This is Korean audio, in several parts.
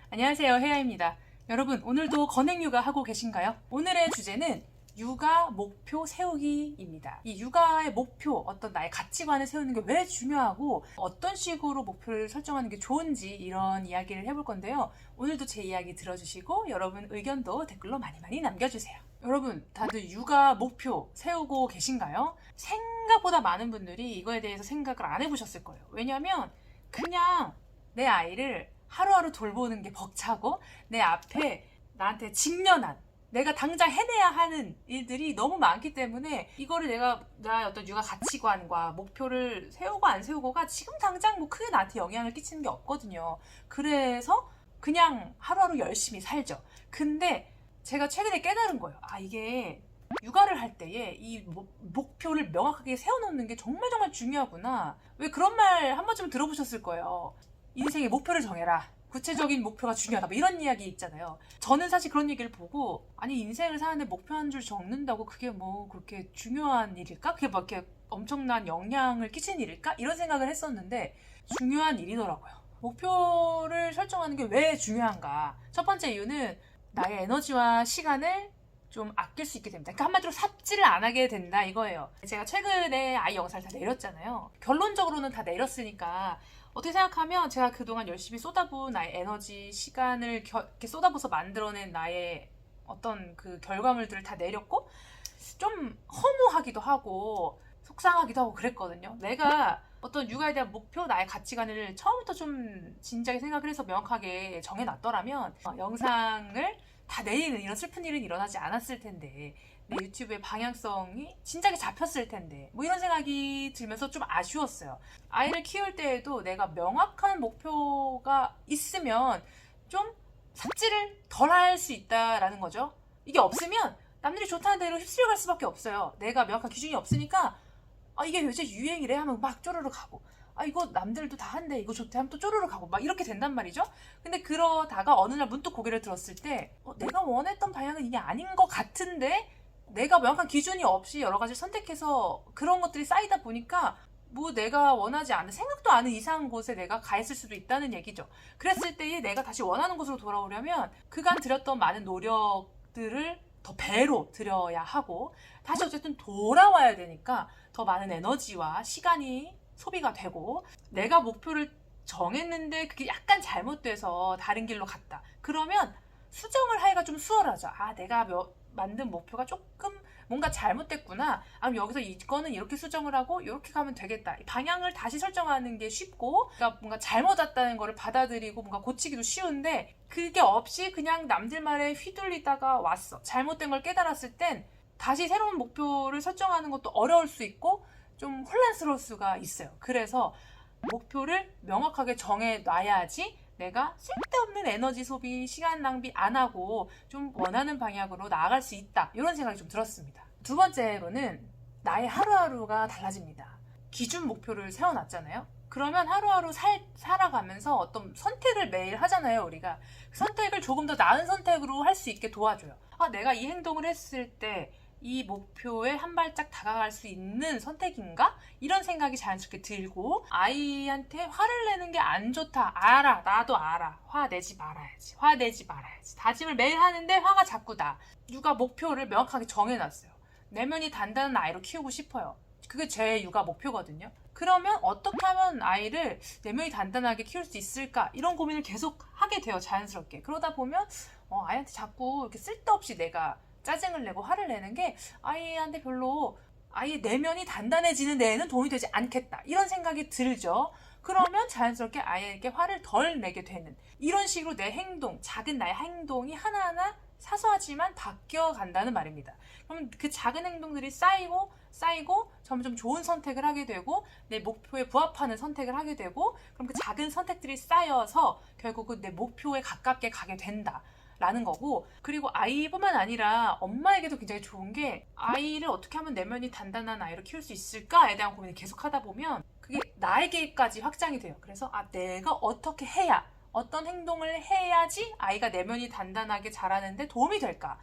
안녕하세요, 혜야입니다. 여러분, 오늘도 건행육아 하고 계신가요? 오늘의 주제는 육아 목표 세우기입니다. 이 육아의 목표, 어떤 나의 가치관을 세우는 게 왜 중요하고 어떤 식으로 목표를 설정하는 게 좋은지 이런 이야기를 해볼 건데요. 오늘도 제 이야기 들어주시고 여러분 의견도 댓글로 많이 남겨주세요. 여러분, 다들 육아 목표 세우고 계신가요? 생각보다 많은 분들이 이거에 대해서 생각을 안 해보셨을 거예요. 왜냐면 그냥 내 아이를 하루하루 돌보는 게 벅차고 내 앞에 나한테 직면한 내가 당장 해내야 하는 일들이 너무 많기 때문에 이거를 내가 나의 어떤 육아 가치관과 목표를 세우고 안 세우고가 지금 당장 뭐 크게 나한테 영향을 끼치는 게 없거든요. 그래서 그냥 하루하루 열심히 살죠. 근데 제가 최근에 깨달은 거예요. 이게 육아를 할 때에 이 목표를 명확하게 세워놓는 게 정말 중요하구나. 왜 그런 말 한 번쯤 들어보셨을 거예요. 인생의 목표를 정해라. 구체적인 목표가 중요하다. 뭐 이런 이야기 있잖아요. 저는 사실 그런 얘기를 보고 아니 인생을 사는데 목표 한 줄 적는다고 그게 뭐 그렇게 중요한 일일까? 그게 뭐 이렇게 엄청난 영향을 끼치는 일일까? 이런 생각을 했었는데 중요한 일이더라고요. 목표를 설정하는 게 왜 중요한가? 첫 번째 이유는 나의 에너지와 시간을 좀 아낄 수 있게 됩니다. 그러니까 한마디로 삽질을 안 하게 된다 이거예요. 제가 최근에 아이 영상을 다 내렸잖아요. 결론적으로는 다 내렸으니까 어떻게 생각하면 제가 그동안 열심히 쏟아부은 나의 에너지, 시간을 이렇게 쏟아부어서 만들어낸 나의 어떤 그 결과물들을 다 내렸고 좀 허무하기도 하고 속상하기도 하고 그랬거든요. 내가 어떤 육아에 대한 목표, 나의 가치관을 처음부터 좀 진지하게 생각을 해서 명확하게 정해놨더라면 영상을 다 내리는 이런 슬픈 일은 일어나지 않았을 텐데 내 유튜브의 방향성이 진작에 잡혔을 텐데 뭐 이런 생각이 들면서 좀 아쉬웠어요. 아이를 키울 때에도 내가 명확한 목표가 있으면 좀 삽질을 덜 할 수 있다라는 거죠. 이게 없으면 남들이 좋다는 대로 휩쓸려갈 수밖에 없어요. 내가 명확한 기준이 없으니까 이게 요새 유행이래 하면 막 쪼르르 가고 이거 남들도 다 한대 이거 좋대 하면 또 쪼르르 가고 막 이렇게 된단 말이죠. 근데 그러다가 어느 날 문득 고개를 들었을 때 내가 원했던 방향은 이게 아닌 것 같은데 내가 명확한 기준이 없이 여러 가지 선택해서 그런 것들이 쌓이다 보니까 뭐 내가 원하지 않은 생각도 않은 이상한 곳에 내가 가 있을 수도 있다는 얘기죠. 그랬을 때에 내가 다시 원하는 곳으로 돌아오려면 그간 들였던 많은 노력들을 더 배로 들여야 하고 다시 어쨌든 돌아와야 되니까 더 많은 에너지와 시간이 소비가 되고 내가 목표를 정했는데 그게 약간 잘못돼서 다른 길로 갔다. 그러면 수정을 하기가 좀 수월하죠. 내가 만든 목표가 조금 뭔가 잘못됐구나. 그럼 여기서 이거는 이렇게 수정을 하고 이렇게 가면 되겠다. 방향을 다시 설정하는 게 쉽고 그러니까 뭔가 잘못 왔다는 거를 받아들이고 뭔가 고치기도 쉬운데 그게 없이 그냥 남들 말에 휘둘리다가 왔어. 잘못된 걸 깨달았을 땐 다시 새로운 목표를 설정하는 것도 어려울 수 있고 좀 혼란스러울 수가 있어요. 그래서 목표를 명확하게 정해놔야지 내가 쓸데없는 에너지 소비, 시간 낭비 안 하고 좀 원하는 방향으로 나아갈 수 있다. 이런 생각이 좀 들었습니다. 두 번째로는 나의 하루하루가 달라집니다. 기준 목표를 세워놨잖아요. 그러면 하루하루 살아가면서 어떤 선택을 매일 하잖아요, 우리가. 선택을 조금 더 나은 선택으로 할 수 있게 도와줘요. 내가 이 행동을 했을 때 이 목표에 한 발짝 다가갈 수 있는 선택인가? 이런 생각이 자연스럽게 들고 아이한테 화를 내는 게 안 좋다. 알아. 나도 알아. 화내지 말아야지. 다짐을 매일 하는데 화가 자꾸 나. 육아 목표를 명확하게 정해놨어요. 내면이 단단한 아이로 키우고 싶어요. 그게 제 육아 목표거든요. 그러면 어떻게 하면 아이를 내면이 단단하게 키울 수 있을까? 이런 고민을 계속 하게 돼요, 자연스럽게. 그러다 보면 아이한테 자꾸 이렇게 쓸데없이 내가 짜증을 내고 화를 내는 게 아이한테 별로 아이의 내면이 단단해지는 데에는 도움이 되지 않겠다. 이런 생각이 들죠. 그러면 자연스럽게 아이에게 화를 덜 내게 되는 이런 식으로 내 행동, 작은 나의 행동이 하나하나 사소하지만 바뀌어 간다는 말입니다. 그럼 그 작은 행동들이 쌓이고 점점 좋은 선택을 하게 되고 내 목표에 부합하는 선택을 하게 되고 그럼 그 작은 선택들이 쌓여서 결국은 내 목표에 가깝게 가게 된다. 라는 거고 그리고 아이뿐만 아니라 엄마에게도 굉장히 좋은 게 아이를 어떻게 하면 내면이 단단한 아이로 키울 수 있을까에 대한 고민을 계속 하다 보면 그게 나에게까지 확장이 돼요. 그래서 내가 어떻게 해야 어떤 행동을 해야지 아이가 내면이 단단하게 자라는데 도움이 될까?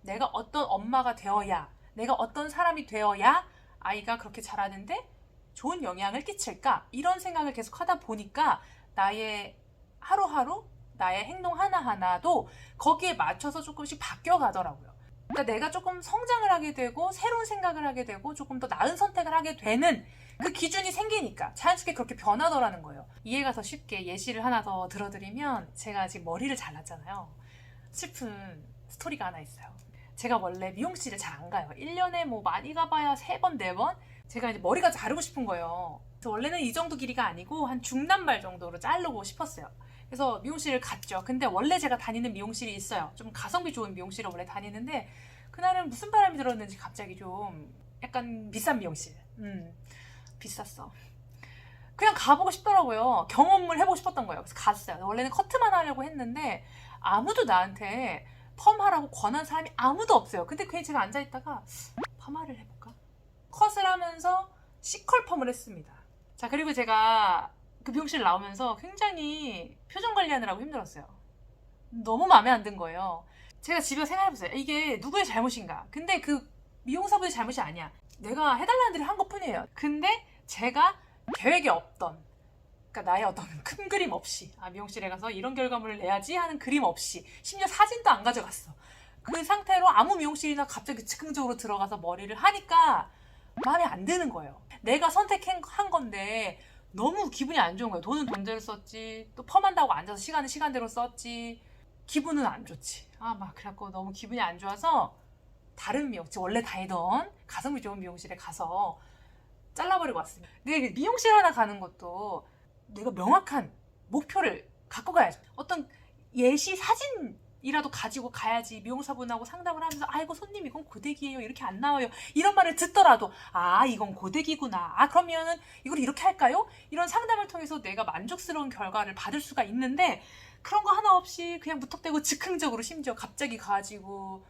내가 어떤 엄마가 되어야 내가 어떤 사람이 되어야 아이가 그렇게 자라는데 좋은 영향을 끼칠까? 이런 생각을 계속 하다 보니까 나의 하루하루 나의 행동 하나하나도 거기에 맞춰서 조금씩 바뀌어 가더라고요. 그러니까 내가 조금 성장을 하게 되고 새로운 생각을 하게 되고 조금 더 나은 선택을 하게 되는 그 기준이 생기니까 자연스럽게 그렇게 변하더라는 거예요. 이해가 더 쉽게 예시를 하나 더 들어드리면, 제가 지금 머리를 잘랐잖아요. 슬픈 스토리가 하나 있어요. 제가 원래 미용실을 잘 안 가요. 1년에 뭐 많이 가봐야 3번, 4번? 제가 이제 머리가 자르고 싶은 거예요. 그래서 원래는 이 정도 길이가 아니고 한 중단발 정도로 자르고 싶었어요. 그래서 미용실을 갔죠. 근데 원래 제가 다니는 미용실이 있어요. 좀 가성비 좋은 미용실을 원래 다니는데, 그날은 무슨 바람이 들었는지 갑자기 좀 약간 비싼 미용실. 비쌌어. 그냥 가보고 싶더라고요. 경험을 해보고 싶었던 거예요. 그래서 갔어요. 원래는 커트만 하려고 했는데 아무도 나한테 펌하라고 권한 사람이 아무도 없어요. 근데 괜히 제가 앉아있다가 파마를 해볼까? 컷을 하면서 C컬 펌을 했습니다. 자, 그리고 제가 그 미용실 나오면서 굉장히 표정 관리하느라고 힘들었어요. 너무 마음에 안 든 거예요. 제가 집에 생각해보세요. 이게 누구의 잘못인가? 근데 그 미용사분의 잘못이 아니야. 내가 해달라는 대로 한 것뿐이에요. 근데 제가 계획에 없던, 그러니까 나의 어떤 큰 그림 없이, 미용실에 가서 이런 결과물을 내야지 하는 그림 없이, 심지어 사진도 안 가져갔어. 그 상태로 아무 미용실이나 갑자기 즉흥적으로 들어가서 머리를 하니까 마음에 안 드는 거예요. 내가 선택한 건데 너무 기분이 안 좋은 거예요. 돈은 돈대로 썼지, 또 펌한다고 앉아서 시간은 시간대로 썼지, 기분은 안 좋지. 막 그래갖고 너무 기분이 안 좋아서 다른 미용실, 원래 다니던 가성비 좋은 미용실에 가서 잘라버리고 왔습니다. 근데 미용실 하나 가는 것도 내가 명확한 목표를 갖고 가야죠. 어떤 예시 사진이라도 가지고 가야지. 미용사분하고 상담을 하면서 아이고 손님 이건 고데기예요, 이렇게 안 나와요, 이런 말을 듣더라도 이건 고데기구나, 그러면은 이걸 이렇게 할까요? 이런 상담을 통해서 내가 만족스러운 결과를 받을 수가 있는데, 그런 거 하나 없이 그냥 무턱대고 즉흥적으로, 심지어 갑자기 가지고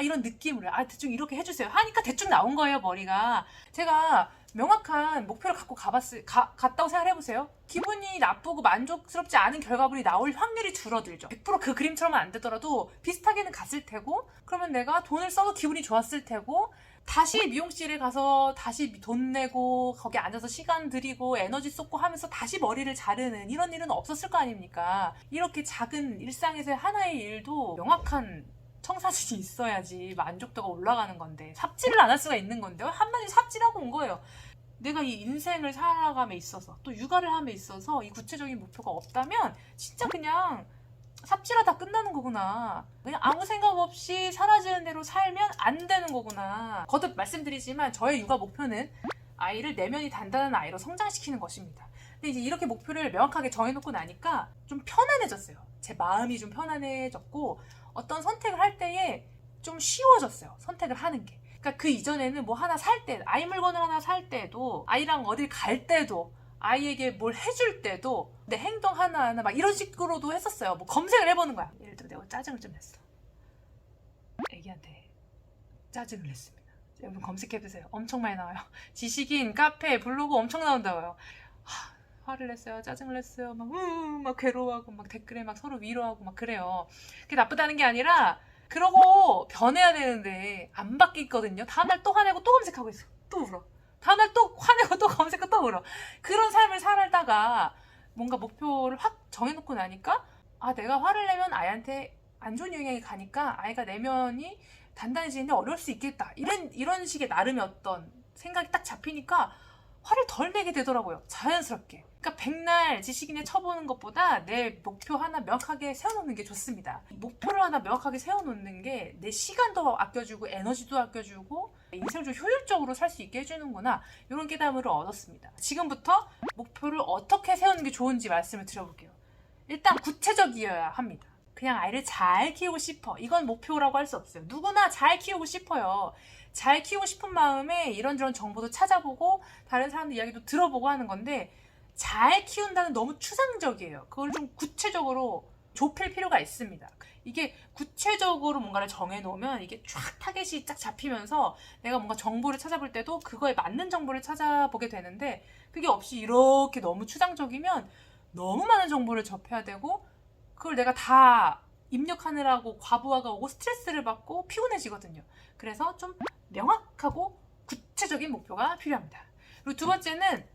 이런 느낌으로 대충 이렇게 해주세요 하니까 대충 나온 거예요, 머리가. 제가 명확한 목표를 갖고 갔다고 생각해보세요. 기분이 나쁘고 만족스럽지 않은 결과물이 나올 확률이 줄어들죠. 100% 그 그림처럼은 안 되더라도 비슷하게는 갔을 테고, 그러면 내가 돈을 써도 기분이 좋았을 테고, 다시 미용실에 가서 다시 돈 내고 거기 앉아서 시간 들이고 에너지 쏟고 하면서 다시 머리를 자르는 이런 일은 없었을 거 아닙니까? 이렇게 작은 일상에서의 하나의 일도 명확한 청사진이 있어야지 만족도가 올라가는 건데, 삽질을 안 할 수가 있는 건데 한마디 삽질하고 온 거예요. 내가 이 인생을 살아감에 있어서, 또 육아를 함에 있어서 이 구체적인 목표가 없다면 진짜 그냥 삽질하다 끝나는 거구나. 그냥 아무 생각 없이 사라지는 대로 살면 안 되는 거구나. 거듭 말씀드리지만 저의 육아 목표는 아이를 내면이 단단한 아이로 성장시키는 것입니다. 근데 이제 이렇게 목표를 명확하게 정해놓고 나니까 좀 편안해졌어요. 제 마음이 좀 편안해졌고, 어떤 선택을 할 때에 좀 쉬워졌어요. 선택을 하는 게. 그러니까 그 이전에는 뭐 하나 살 때, 아이 물건을 하나 살 때도, 아이랑 어딜 갈 때도, 아이에게 뭘 해줄 때도 내 행동 하나하나 막 이런 식으로도 했었어요. 뭐 검색을 해보는 거야. 예를 들어 내가 짜증을 좀 냈어. 애기한테 짜증을 냈습니다. 여러분 검색해보세요. 엄청 많이 나와요. 지식인, 카페, 블로그 엄청 나온다고요. 화를 냈어요, 짜증을 냈어요, 막 괴로워하고, 막 댓글에 막 서로 위로하고 막 그래요. 그게 나쁘다는 게 아니라, 그러고 변해야 되는데 안 바뀌거든요. 다음날 또 화내고 또 검색하고 있어. 또 울어. 다음날 또 화내고 또 검색하고 또 울어. 그런 삶을 살다가 뭔가 목표를 확 정해놓고 나니까, 내가 화를 내면 아이한테 안 좋은 영향이 가니까 아이가 내면이 단단해지는데 어려울 수 있겠다, 이런 식의 나름의 어떤 생각이 딱 잡히니까 화를 덜 내게 되더라고요. 자연스럽게. 그러니까 백날 지식인에 쳐보는 것보다 내 목표 하나 명확하게 세워놓는 게 좋습니다. 목표를 하나 명확하게 세워놓는 게 내 시간도 아껴주고 에너지도 아껴주고 인생을 좀 효율적으로 살 수 있게 해주는구나, 이런 깨달음을 얻었습니다. 지금부터 목표를 어떻게 세우는 게 좋은지 말씀을 드려볼게요. 일단 구체적이어야 합니다. 그냥 아이를 잘 키우고 싶어, 이건 목표라고 할 수 없어요. 누구나 잘 키우고 싶어요. 잘 키우고 싶은 마음에 이런저런 정보도 찾아보고 다른 사람들 이야기도 들어보고 하는 건데, 잘 키운다는 너무 추상적이에요. 그걸 좀 구체적으로 좁힐 필요가 있습니다. 이게 구체적으로 뭔가를 정해놓으면 이게 쫙 타겟이 쫙 잡히면서 내가 뭔가 정보를 찾아볼 때도 그거에 맞는 정보를 찾아보게 되는데, 그게 없이 이렇게 너무 추상적이면 너무 많은 정보를 접해야 되고, 그걸 내가 다 입력하느라고 과부하가 오고 스트레스를 받고 피곤해지거든요. 그래서 좀 명확하고 구체적인 목표가 필요합니다. 그리고 두 번째는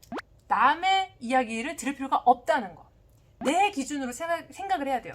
남의 이야기를 들을 필요가 없다는 거. 내 기준으로 생각을 해야 돼요.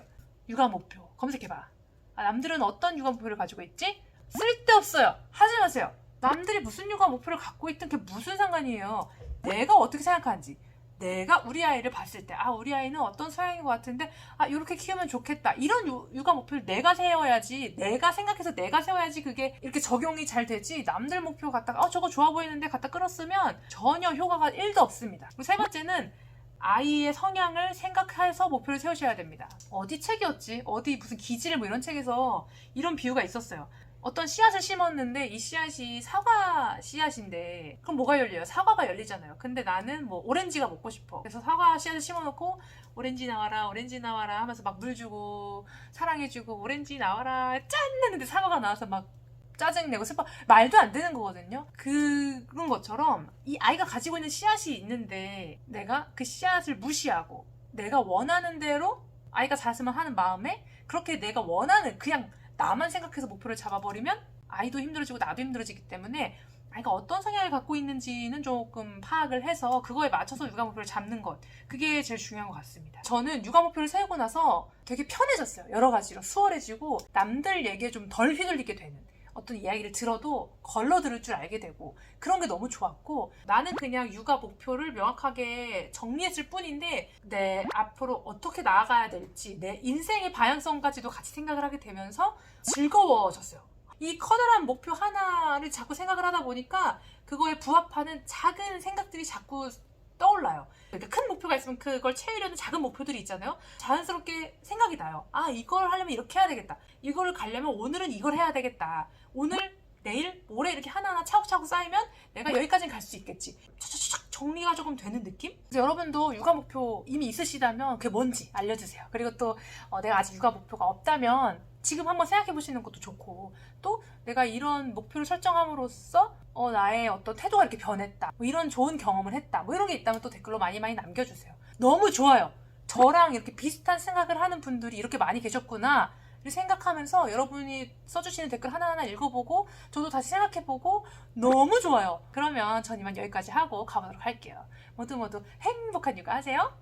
육아 목표 검색해봐. 남들은 어떤 육아 목표를 가지고 있지? 쓸데없어요. 하지 마세요. 남들이 무슨 육아 목표를 갖고 있든 그게 무슨 상관이에요. 내가 어떻게 생각하는지, 내가 우리 아이를 봤을 때 우리 아이는 어떤 성향인 것 같은데 이렇게 키우면 좋겠다, 이런 육아 목표를 내가 세워야지, 내가 생각해서 내가 세워야지 그게 이렇게 적용이 잘 되지. 남들 목표 갖다가 저거 좋아 보이는데 갖다 끌었으면 전혀 효과가 1도 없습니다. 그리고 세 번째는 아이의 성향을 생각해서 목표를 세우셔야 됩니다. 어디 책이었지? 어디 무슨 기질 이런 책에서 이런 비유가 있었어요. 어떤 씨앗을 심었는데 이 씨앗이 사과 씨앗인데 그럼 뭐가 열려요? 사과가 열리잖아요. 근데 나는 오렌지가 먹고 싶어. 그래서 사과 씨앗을 심어놓고 오렌지 나와라 오렌지 나와라 하면서 막 물 주고 사랑해주고 오렌지 나와라 짠 했는데 사과가 나와서 막 짜증내고 슬퍼. 말도 안 되는 거거든요. 그런 것처럼 이 아이가 가지고 있는 씨앗이 있는데 내가 그 씨앗을 무시하고 내가 원하는 대로 아이가 자랐으면 하는 마음에 그렇게 내가 원하는 그냥 나만 생각해서 목표를 잡아버리면 아이도 힘들어지고 나도 힘들어지기 때문에 아이가 어떤 성향을 갖고 있는지는 조금 파악을 해서 그거에 맞춰서 육아 목표를 잡는 것, 그게 제일 중요한 것 같습니다. 저는 육아 목표를 세우고 나서 되게 편해졌어요. 여러 가지로 수월해지고 남들 얘기에 좀 덜 휘둘리게 되는, 어떤 이야기를 들어도 걸러 들을 줄 알게 되고 그런 게 너무 좋았고, 나는 그냥 육아 목표를 명확하게 정리했을 뿐인데 내 앞으로 어떻게 나아가야 될지 내 인생의 방향성까지도 같이 생각을 하게 되면서 즐거워졌어요. 이 커다란 목표 하나를 자꾸 생각을 하다 보니까 그거에 부합하는 작은 생각들이 자꾸 떠올라요. 그러니까 큰 목표가 있으면 그걸 채우려는 작은 목표들이 있잖아요. 자연스럽게 생각이 나요. 이걸 하려면 이렇게 해야 되겠다. 이걸 가려면 오늘은 이걸 해야 되겠다. 오늘, 내일, 모레 이렇게 하나하나 차곡차곡 쌓이면 내가 여기까지는 갈 수 있겠지. 차차차차 정리가 조금 되는 느낌? 그래서 여러분도 육아 목표 이미 있으시다면 그게 뭔지 알려주세요. 그리고 또 내가 아직 육아 목표가 없다면 지금 한번 생각해 보시는 것도 좋고, 또 내가 이런 목표를 설정함으로써 나의 어떤 태도가 이렇게 변했다, 이런 좋은 경험을 했다, 이런 게 있다면 또 댓글로 많이 남겨주세요. 너무 좋아요. 저랑 이렇게 비슷한 생각을 하는 분들이 이렇게 많이 계셨구나 생각하면서 여러분이 써주시는 댓글 하나하나 읽어보고 저도 다시 생각해보고 너무 좋아요. 그러면 전 이만 여기까지 하고 가보도록 할게요. 모두 행복한 육아 하세요.